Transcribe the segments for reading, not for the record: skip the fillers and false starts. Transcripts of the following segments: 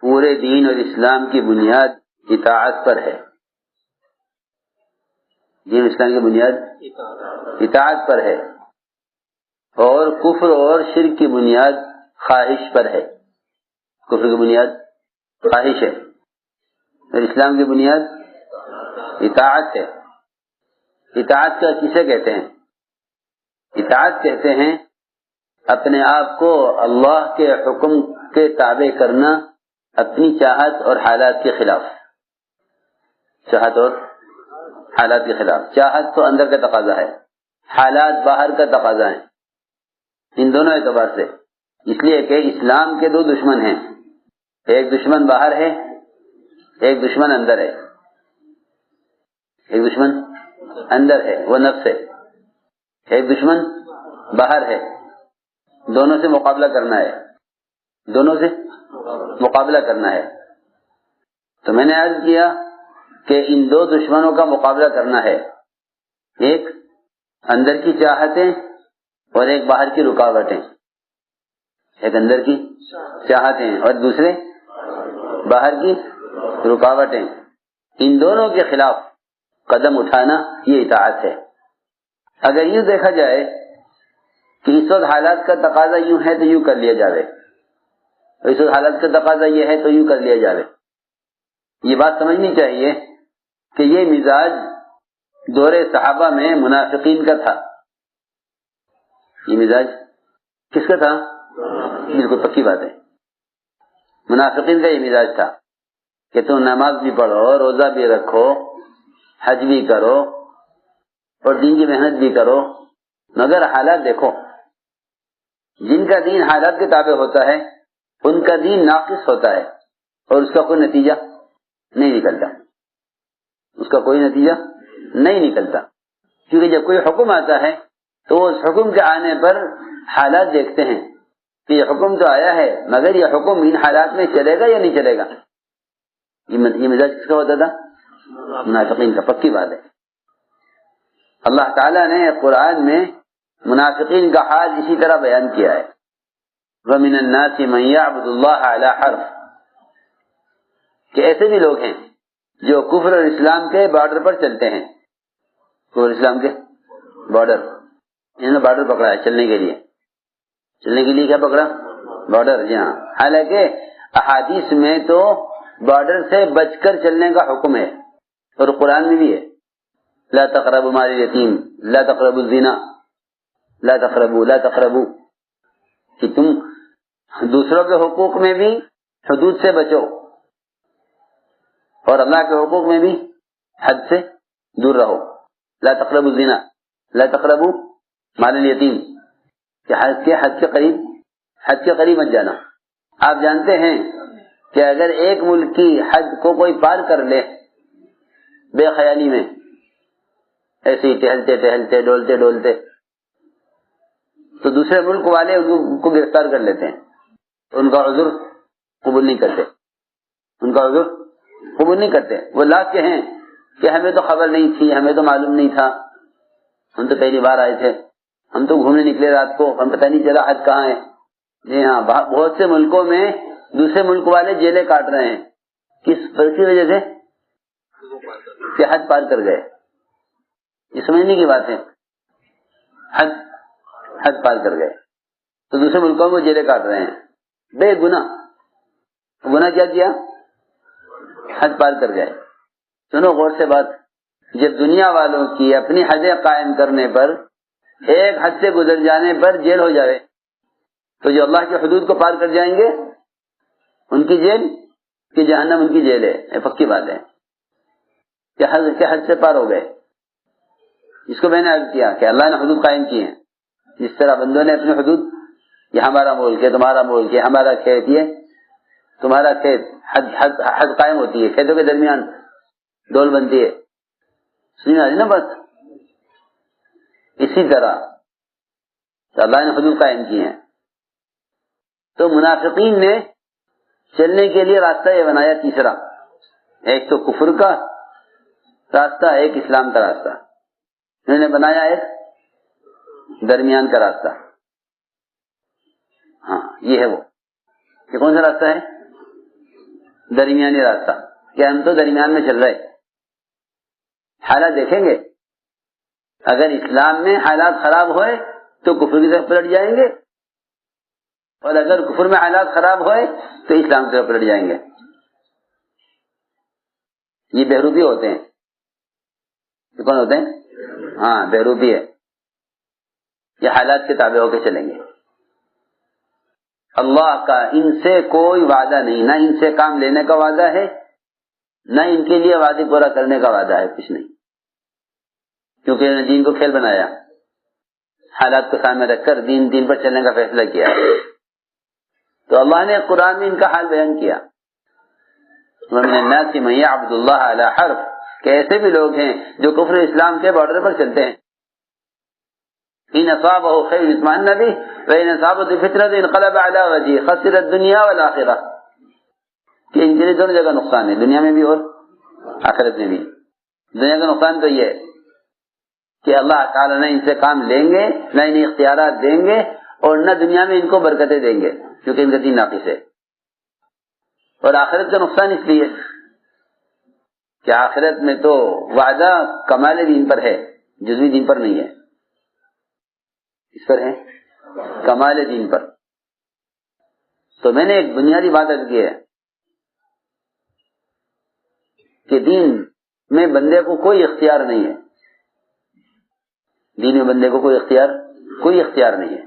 پورے دین اور اسلام کی بنیاد اطاعت پر ہے. دین اسلام کی بنیاد اطاعت پر ہے، اور کفر اور شرک کی بنیاد خواہش پر ہے. کفر کی بنیاد خواہش ہے اور اسلام کی بنیاد اطاعت ہے. اطاعت کا کسے کہتے ہیں؟ اطاعت کہتے ہیں اپنے آپ کو اللہ کے حکم کے تابع کرنا اپنی چاہت اور حالات کے خلاف. چاہت اور حالات کے خلاف. چاہت تو اندر کا تقاضا ہے، حالات باہر کا تقاضا ہے. ان دونوں اعتبار سے، اس لیے کہ اسلام کے دو دشمن ہیں، ایک دشمن باہر ہے، ایک دشمن اندر ہے. ایک دشمن اندر ہے وہ نفس ہے، ایک دشمن باہر ہے. دونوں سے مقابلہ کرنا ہے، دونوں سے مقابلہ کرنا ہے. تو میں نے عرض کیا کہ ان دو دشمنوں کا مقابلہ کرنا ہے، ایک اندر کی چاہتیں اور ایک باہر کی رکاوٹیں. ایک اندر کی چاہتیں اور دوسرے باہر کی رکاوٹیں. ان دونوں کے خلاف قدم اٹھانا یہ اطاعت ہے. اگر یوں دیکھا جائے کہ اس وقت حالات کا تقاضا یوں ہے تو یوں کر لیا جائے، اس وقت حالات کا تقاضا یہ ہے تو یوں کر لیا جائے. یہ بات سمجھنی چاہیے کہ یہ مزاج دور صحابہ میں منافقین کا تھا. یہ مزاج کس کا تھا؟ بالکل پکی بات ہے، منافقین کا یہ مزاج تھا کہ تم نماز بھی پڑھو، روزہ بھی رکھو، حج بھی کرو اور دین کی محنت بھی کرو، مگر حالات دیکھو. جن کا دین حالات کے تابع ہوتا ہے ان کا دین ناقص ہوتا ہے اور اس کا کوئی نتیجہ نہیں نکلتا. اس کا کوئی نتیجہ نہیں نکلتا، کیونکہ جب کوئی حکم آتا ہے تو اس حکم کے آنے پر حالات دیکھتے ہیں کہ یہ حکم تو آیا ہے مگر یہ حکم ان حالات میں چلے گا یا نہیں چلے گا. یہ مزاج کس کا ہوتا تھا؟ منافقین کا. پکی بات ہے. اللہ تعالیٰ نے قرآن میں منافقین کا حال اسی طرح بیان کیا ہے. وَمِنَ النَّاسِ مَن يَعْبُدُ اللَّهَ عَلَى حَرْفٍ، کہ ایسے بھی لوگ ہیں جو کفر اور اسلام کے بارڈر پر چلتے ہیں. کفر اور اسلام کے بارڈر، انہوں نے بارڈر پکڑا ہے چلنے کے لیے. چلنے کے لیے کیا پکڑا؟ بارڈر. جی ہاں، حالانکہ احادیث میں تو بارڈر سے بچ کر چلنے کا حکم ہے اور قرآن میں بھی ہے. لا تقربوا مال الیتیم، لا تقربوا الزنا، لا تقربوا، کہ تم دوسروں کے حقوق میں بھی حدود سے بچو اور اللہ کے حقوق میں بھی حد سے دور رہو. لا تقربوا الزنا، لا تقربوا مال الیتیم، کہ حد کے قریب مت جانا. آپ جانتے ہیں کہ اگر ایک ملک کی حد کو کوئی پار کر لے بے خیالی میں، ایسے ہی ٹہلتے ٹہلتے ڈولتے ڈولتے، تو دوسرے ملک والے ان کو گرفتار کر لیتے ہیں، ان کا عذر قبول نہیں کرتے. ان کا عذر قبول نہیں کرتے. وہ لاکھ کے ہیں کہ ہمیں تو خبر نہیں تھی، ہمیں تو معلوم نہیں تھا، ہم تو پہلی بار آئے تھے، ہم تو گھومنے نکلے رات کو، ہم پتہ نہیں چلا حد کہاں ہے. جی ہاں، بہت سے ملکوں میں دوسرے ملک والے جیلیں کاٹ رہے ہیں. کس وجہ سے؟ کہ حد پار کر گئے. یہ سمجھنے کی بات ہے. حد پار کر گئے تو دوسرے ملکوں میں جیلیں کاٹ رہے ہیں بے گناہ. گناہ کیا؟ حد پار کر گئے. سنو غور سے بات. جب دنیا والوں کی اپنی حدیں قائم کرنے پر، ایک حد سے گزر جانے پر جیل ہو جائے، تو جو اللہ کی حدود کو پار کر جائیں گے ان کی جیل کہ جہنم ان کی جیل ہے. یہ پکی بات ہے کہ حد سے پار ہو گئے. جس کو میں نے عرض کیا کہ اللہ نے حدود قائم کی ہیں، جس طرح بندوں نے اپنی حدود، یہ ہمارا ملک ہے، تمہارا ملک ہے، ہمارا کھیت یہ تمہارا کھیت، حد قائم ہوتی ہے. کھیتوں کے درمیان ڈول بنتی ہے. سنی نا بس اسی طرح اللہ نے حدود قائم کی ہیں. تو منافقین نے چلنے کے لیے راستہ یہ بنایا تیسرا، ایک تو کفر کا راستہ، ایک اسلام کا راستہ. انہوں نے بنایا ایک درمیان کا راستہ. ہاں یہ ہے وہ. یہ کون سا راستہ ہے؟ درمیانی راستہ کہ ہم تو درمیان میں چل رہے. حالات دیکھیں گے, اگر اسلام میں حالات خراب ہوئے تو کفر کی طرف پلٹ جائیں گے, اور اگر کفر میں حالات خراب ہوئے تو اسلام کی طرف پلٹ جائیں گے. یہ بہروپی ہوتے ہیں. یہ کون ہوتے ہیں؟ ہاں بہروپی ہے. یہ حالات کے تابع ہو کے چلیں گے. اللہ کا ان سے کوئی وعدہ نہیں, نہ ان سے کام لینے کا وعدہ ہے, نہ ان کے لیے وعدے پورا کرنے کا وعدہ ہے, کچھ نہیں. کیونکہ انہوں نے دین کو کھیل بنایا, حالات کو سامنے رکھ کر دین پر چلنے کا فیصلہ کیا. تو اللہ نے قرآن میں ان کا حال بیان کیا. وَمِنَ النَّاسِ مَن يَعْبُدُ اللَّهَ عَلَى حَرْفٍ, کہ ایسے بھی لوگ ہیں جو کفر اسلام کے بارڈر پر چلتے ہیں. إِنْ أَصَابَهُ خَيْرٌ اطْمَأَنَّ بِهِ وَإِنْ أَصَابَتْهُ فِتْنَةٌ انقلب عَلَى وَجْهِهِ خَسِرَ الدُّنْيَا وَالْآخِرَةَ. کہ ان کے لیے دونوں جگہ نقصان ہے, دنیا میں بھی اور آخرت میں بھی. دنیا کا نقصان تو یہ ہے کہ اللہ تعالیٰ نہ ان سے کام لیں گے, نہ انہیں اختیارات دیں گے, اور نہ دنیا میں ان کو برکتیں دیں گے کیونکہ ان کا دین ناقص ہے. اور آخرت کا نقصان اس لیے کہ آخرت میں تو وعدہ کمال دین پر ہے, جزوی دین پر نہیں ہے. اس پر ہے کمال دین پر. تو میں نے ایک بنیادی بات عرض کی ہے کہ دین میں بندے کو کوئی اختیار نہیں ہے. دین میں بندے کو کوئی اختیار نہیں ہے.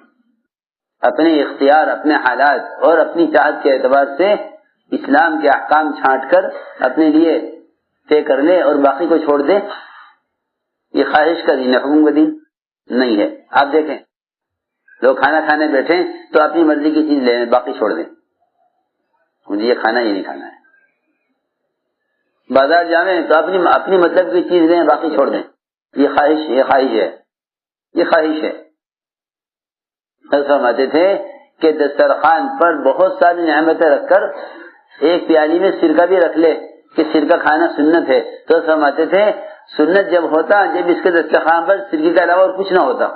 اپنے اختیار, اپنے حالات اور اپنی چاہت کے اعتبار سے اسلام کے احکام چھانٹ کر اپنے لیے طے کر لے اور باقی کو چھوڑ دے. یہ خواہش کا دین ہے, حکم کا دین نہیں ہے. آپ دیکھیں لوگ کھانا کھانے بیٹھیں تو اپنی مرضی کی چیز لیں, باقی چھوڑ دیں, مجھے یہ کھانا, یہ نہیں کھانا ہے. بازار جاویں تو اپنی مطلب کی چیز لیں, باقی چھوڑ دیں. یہ خواہش ہے. فرماتے تھے کہ دسترخوان پر بہت ساری نعمتیں رکھ کر ایک پیالی میں سرکہ بھی رکھ لے کہ سرکہ کھانا سنت ہے, تو فرماتے تھے سنت جب ہوتا جب اس کے دسترخوان پر سرکے کے علاوہ اور کچھ نہ ہوتا.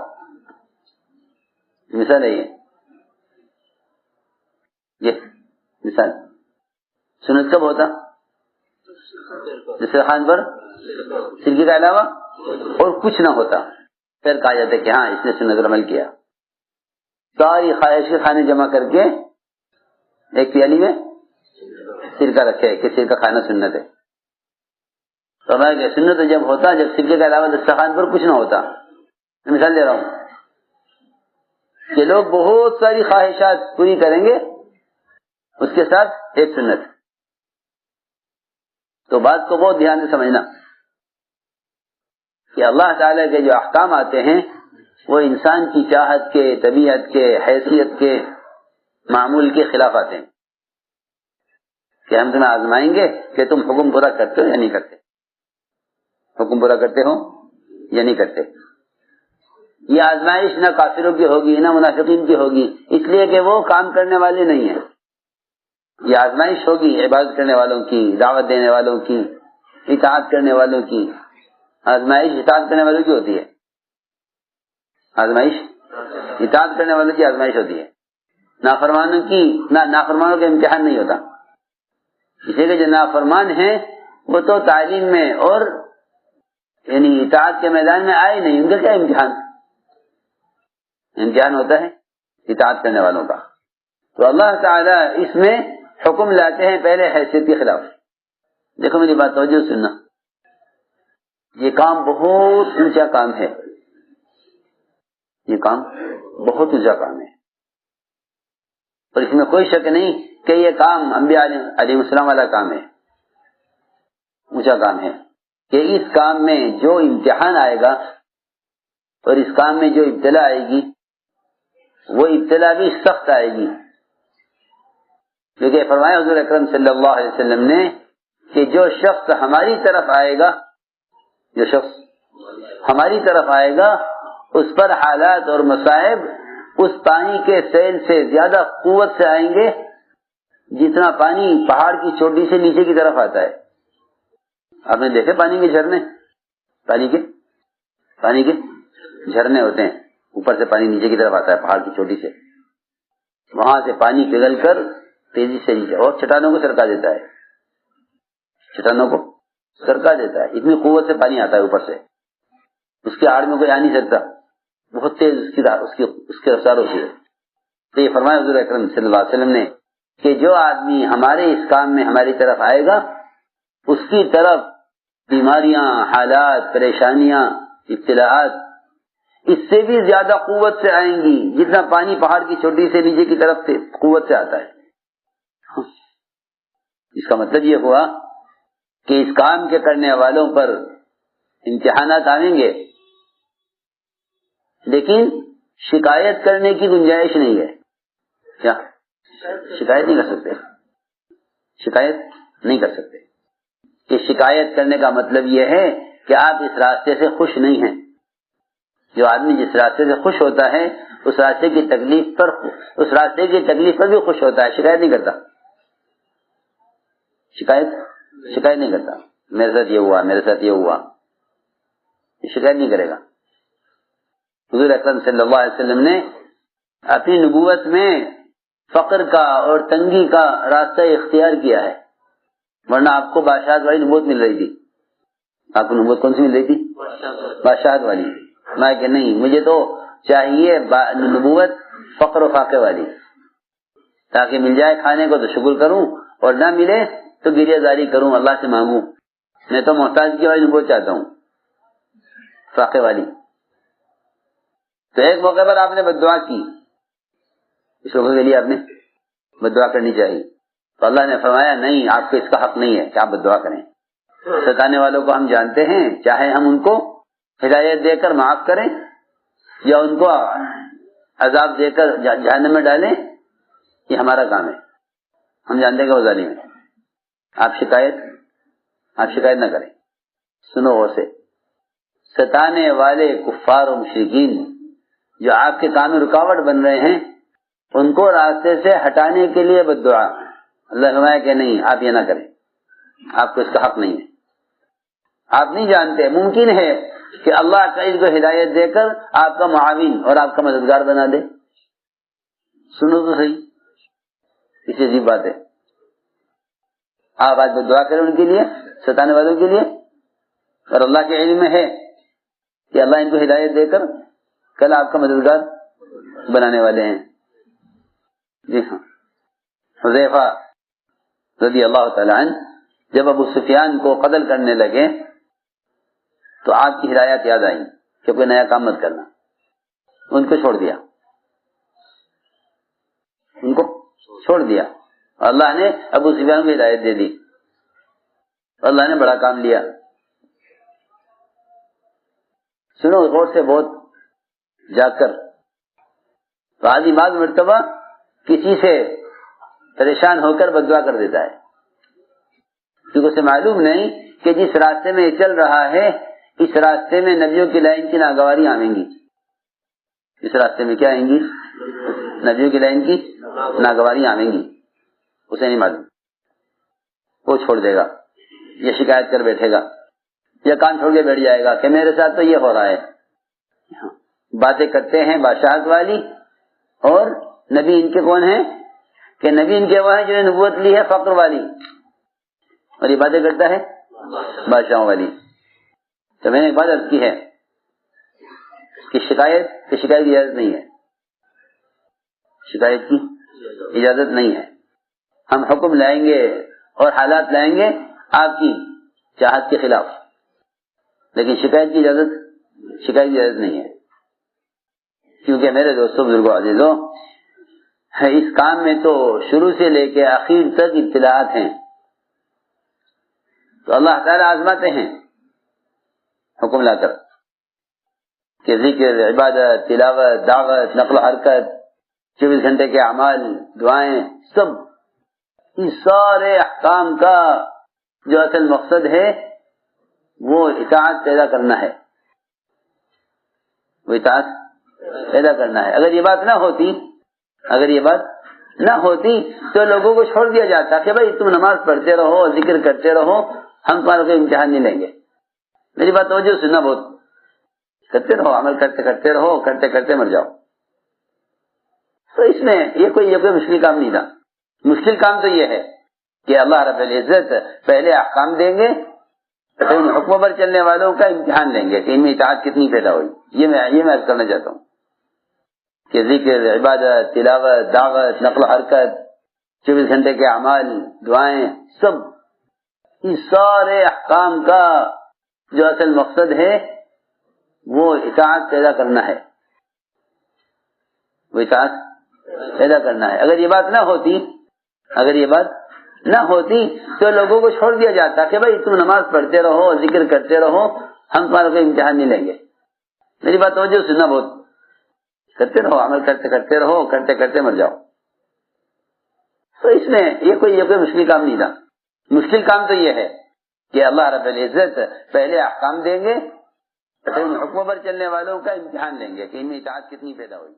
مثال ہے یہ مثال. سنت کب ہوتا؟ دسترخوان پر سرکے کے علاوہ اور کچھ نہ ہوتا. پھر کہا جاتا ہے کہ ہاں اس نے سنت عمل کیا. ساری خواہش کے کھانے جمع کر کے ایک پیالی میں سرکہ رکھے کہ سرکہ کھانا سنت ہے. تو ہمارے سنت جب ہوتا جب سرکے کے علاوہ دسترخوان پر کچھ نہ ہوتا. میں مثال دے رہا ہوں کہ لوگ بہت ساری خواہشات پوری کریں گے, اس کے ساتھ ایک سنت. تو بات کو بہت دھیان سے سمجھنا کہ اللہ تعالیٰ کے جو احکام آتے ہیں وہ انسان کی چاہت کے, طبیعت کے, حیثیت کے, معمول کے خلاف آتے ہیں. کہ ہم تمہیں آزمائیں گے کہ تم حکم پورا کرتے ہو یا نہیں کرتے, حکم پورا کرتے ہو یا نہیں کرتے. یہ آزمائش نہ کافروں کی ہوگی نہ منافقین کی ہوگی, اس لیے کہ وہ کام کرنے والے نہیں ہیں. یہ آزمائش ہوگی عبادت کرنے والوں کی, دعوت دینے والوں کی, اطاعت کرنے والوں کی. آزمائش اطاعت کرنے والوں کی ہوتی ہے, آزمائش اطاعت کرنے والوں کی آزمائش ہوتی ہے. نافرمانوں کی نافرمانوں کا امتحان نہیں ہوتا. اس لیے کہ جو نافرمان ہیں وہ تو تعلیم میں اور یعنی اطاعت کے میدان میں آئے نہیں, ان کا کیا امتحان ہوتا ہے اطاعت کرنے والوں کا. تو اللہ تعالیٰ اس میں حکم لاتے ہیں پہلے حیثیت کے خلاف. دیکھو میری بات توجہ سننا, یہ کام بہت اونچا کام ہے, یہ کام بہت اونچا کام ہے, اور اس میں کوئی شک نہیں کہ یہ کام انبیاء علیہ السلام والا کام ہے, اونچا کام ہے. کہ اس کام میں جو امتحان آئے گا اور اس کام میں جو ابتلا آئے گی وہ ابتلا بھی سخت آئے گی. کیونکہ فرمایا حضور اکرم صلی اللہ علیہ وسلم نے کہ جو شخص ہماری طرف آئے گا, جو شخص ہماری طرف آئے گا اس پر حالات اور مصائب اس پانی کے سیل سے زیادہ قوت سے آئیں گے جتنا پانی پہاڑ کی چوٹی سے نیچے کی طرف آتا ہے. آپ نے دیکھے پانی کے جھرنے, پانی کے جھرنے ہوتے ہیں, اوپر سے پانی نیچے کی طرف آتا ہے پہاڑ کی چوٹی سے, وہاں سے پانی پگھل کر تیزی سے نیچے اور چٹانوں کو سرکا دیتا ہے. شیطانوں کو سرکا دیتا ہے. اتنی قوت سے پانی آتا ہے اوپر سے, اس کی آڑ میں کوئی آ نہیں سکتا, بہت تیز اس کی رفتار ہوتی ہے. تو یہ فرمایا حضور اکرم صلی اللہ علیہ وسلم نے کہ جو آدمی ہمارے اس کام میں ہماری طرف آئے گا, اس کی طرف بیماریاں, حالات, پریشانیاں, ابتلاءات اس سے بھی زیادہ قوت سے آئیں گی جتنا پانی پہاڑ کی چوٹی سے نیچے کی طرف سے قوت سے آتا ہے. اس کا مطلب یہ ہوا کہ اس کام کے کرنے والوں پر امتحانات آئیں گے, لیکن شکایت کرنے کی گنجائش نہیں ہے. کیا شکایت نہیں کر سکتے؟ شکایت نہیں کر سکتے. کہ شکایت کرنے کا مطلب یہ ہے کہ آپ اس راستے سے خوش نہیں ہیں. جو آدمی جس راستے سے خوش ہوتا ہے اس راستے کی تکلیف پر بھی خوش ہوتا ہے, شکایت نہیں کرتا. شکایت نہیں کرتا. میرے ساتھ یہ ہوا, میرے ساتھ یہ ہوا, شکایت نہیں کرے گا. حضور اکرم صلی اللہ علیہ وسلم نے اپنی نبوت میں فقر کا اور تنگی کا راستہ اختیار کیا ہے, ورنہ آپ کو بادشاہت والی نبوت مل رہی تھی. آپ کو نبوت کون سی مل رہی تھی؟ بادشاہت والی. میں کہ نہیں, مجھے تو چاہیے نبوت فقر و فاقے والی, تاکہ مل جائے کھانے کو تو شکر کروں, اور نہ ملے تو گریہ زاری کروں, اللہ سے مانگوں. میں تو محتاج کی والی نبوت چاہتا ہوں, فاقے والی. تو ایک موقع پر آپ نے بد دعا کی, اس لوگوں کے لیے آپ نے بد دعا کرنی چاہیے. تو اللہ نے فرمایا نہیں, آپ کو اس کا حق نہیں ہے کہ آپ بد دعا کریں. ستانے والوں کو ہم جانتے ہیں, چاہے ہم ان کو ہدایت دے کر معاف کریں یا ان کو عذاب دے کر جہنم میں ڈالیں, یہ ہمارا کام ہے. ہم جانتے ہیں کہ وہ ظالم ہے. آپ شکایت نہ کریں. سنو غور سے, ستانے والے کفار و مشرکین جو آپ کے کام میں رکاوٹ بن رہے ہیں, ان کو راستے سے ہٹانے کے لیے بد دعا. اللہ فرمایا کہ نہیں, آپ یہ نہ کریں, آپ کو اس کا حق نہیں ہے. آپ نہیں جانتے, ممکن ہے کہ اللہ تعالی کو ہدایت دے کر آپ کا معاون اور آپ کا مددگار بنا دے. سنو تو صحیح, اس عجیب بات ہے. آپ آج بد دعا کریں ان کے لیے, ستانے والوں کے لیے, اور اللہ کے علم میں ہے کہ اللہ ان کو ہدایت دے کر کل آپ کا مددگار بنانے والے ہیں. جی ہاں, حذیفہ رضی اللہ تعالی عنہ جب ابو سفیان کو قتل کرنے لگے تو آپ کی ہدایت یاد آئی کہ کوئی نیا کام مت کرنا. ان کو چھوڑ دیا, اللہ نے ابو سفیان کو ہدایت دے دی. اللہ نے بڑا کام لیا. سنو غور سے بہت جا کر. تو آدمی بعض مرتبہ کسی سے پریشان ہو کر بد دعا کر دیتا ہے, کیونکہ اسے معلوم نہیں کہ جس راستے میں یہ چل رہا ہے اس راستے میں نبیوں کی لائن کی ناگواری آئیں گی. اس راستے میں کیا آئیں گی؟ نبیوں کی لائن کی ناگواری آئیں گی. اسے نہیں معلوم, وہ چھوڑ دے گا, یہ شکایت کر بیٹھے گا, یا کان چھوڑ کے بیٹھ جائے گا کہ میرے ساتھ تو یہ ہو رہا ہے. باتیں کرتے ہیں بادشاہت والی, اور نبی ان کے کون ہیں کہ نبی ان کے وہ ہیں جنہوں نے نبوت لی ہے فقر والی, اور یہ باتیں کرتا ہے بادشاہوں والی. تو میں نے ایک بات عرض کی ہے کہ شکایت کی اجازت نہیں ہے. شکایت کی اجازت نہیں ہے. ہم حکم لائیں گے اور حالات لائیں گے آپ کی چاہت کے خلاف, لیکن شکایت کی اجازت نہیں ہے. کیونکہ میرے دوستوں, بزرگوں, عزیزوں, اس کام میں تو شروع سے لے کے آخر تک ابتلاءات ہیں. تو اللہ تعالیٰ آزماتے ہیں حکم لا کر کہ ذکر, عبادت, تلاوت, دعوت, نقل و حرکت, 24 گھنٹے کے اعمال, دعائیں, سب اس سارے احکام کا جو اصل مقصد ہے وہ اطاعت پیدا کرنا ہے. اگر یہ بات نہ ہوتی تو لوگوں کو چھوڑ دیا جاتا کہ بھائی تم نماز پڑھتے رہو, ذکر کرتے رہو, ہم تمہارا کوئی امتحان نہیں لیں گے. میری بات توجہ سننا, بہت کرتے رہو, عمل کرتے رہو, کرتے مر جاؤ. تو اس میں یہ کوئی مشکل کام نہیں تھا. مشکل کام تو یہ ہے کہ اللہ رب العزت پہلے احکام دیں گے تو ان حکموں پر چلنے والوں کا امتحان لیں گے کہ ان میں اطاعت کتنی پیدا ہوئی. یہ میں عرض کرنا چاہتا ہوں کہ ذکر، عبادت، تلاوت، دعوت، نقل و حرکت، 24 گھنٹے کے اعمال، دعائیں، سب اس سارے احکام کا جو اصل مقصد ہے وہ اطاعت پیدا کرنا ہے. وہ اطاعت پیدا کرنا ہے. اگر یہ بات نہ ہوتی تو لوگوں کو چھوڑ دیا جاتا کہ بھائی تم نماز پڑھتے رہو، ذکر کرتے رہو، ہم تمہارا کوئی امتحان نہیں لیں گے. میری بات توجہ سننا، بہت کرتے رہو، عمل کرتے رہو، کرتے کرتے مر جاؤ. تو اس میں یہ کوئی مشکل کام نہیں تھا. مشکل کام تو یہ ہے کہ اللہ رب العزت پہلے احکام دیں گے تو ان حکموں پر چلنے والوں کا امتحان لیں گے کہ ان میں اطاعت کتنی پیدا ہوئی.